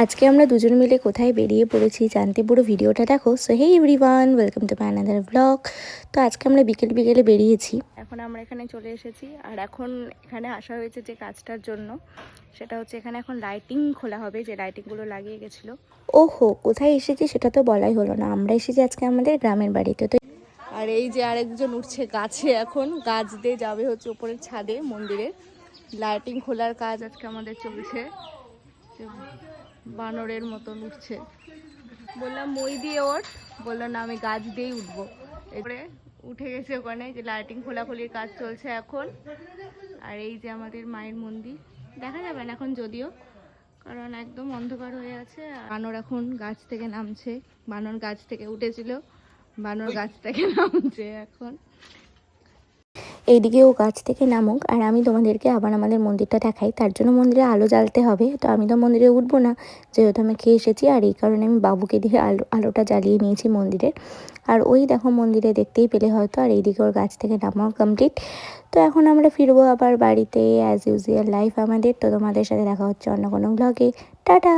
আজকে আমরা দুজন মিলে কোথায় বেরিয়ে পড়েছি জানতে পুরো ভিডিওটা দেখো। So hey everyone, welcome to my another blog. তো আজকে আমরা বিকেলে বেরিয়েছি। এখন আমরা এখানে চলে এসেছি আর এখন এখানে আসা হয়েছে যে কাজটার জন্য, সেটা হচ্ছে এখানে এখন লাইটিং খোলা হবে, যে লাইটিংগুলো লাগিয়ে গেছিলো। ওহো, কোথায় এসেছি সেটা তো বলাই হলো না। আমরা এসেছি আজকে আমাদের গ্রামের বাড়িতে। তো আর এই যে আরেকজন উঠছে গাছে, এখন গাছ দিয়ে যাবে হচ্ছে উপরের ছাদে মন্দিরে। লাইটিং খোলার কাজ আজকে আমাদের চলছে। বানরের মতন উঠছে, বললাম মই দিয়ে ওঠ, বললো না আমি গাছ দিয়েই উঠবো। এরপরে উঠে গেছে ওখানে, যে লাইটিং খোলাখুলির কাজ চলছে এখন। আর এই যে আমাদের মায়ের মন্দির, দেখা যাবে না এখন যদিও, কারণ একদম অন্ধকার হয়ে আছে। বানর এখন গাছ থেকে নামছে, বানর গাছ থেকে উঠেছিল, বানর গাছ থেকে নামছে এখন। এইদিকে ও গাছ থেকে নামুক আর আমি তোমাদেরকে আবার আমাদের মন্দিরটা দেখাই। তার জন্য মন্দিরে আলো জ্বালতে হবে। তো আমি তো মন্দিরে উঠবো না, যেহেতু আমি খেয়ে এসেছি, আর এই কারণে আমি বাবুকে দিয়ে আলোটা জ্বালিয়ে নিয়েছি মন্দিরের। আর ওই দেখো মন্দিরে দেখতেই পেলে হয়তো, আর এইদিকে ওর গাছ থেকে নামাও কমপ্লিট। তো এখন আমরা ফিরবো আবার বাড়িতে, অ্যাজ ইউজুয়াল লাইফ আমাদের। তো তোমাদের সাথে দেখা হচ্ছে অন্য কোনো ব্লগে। টাটা।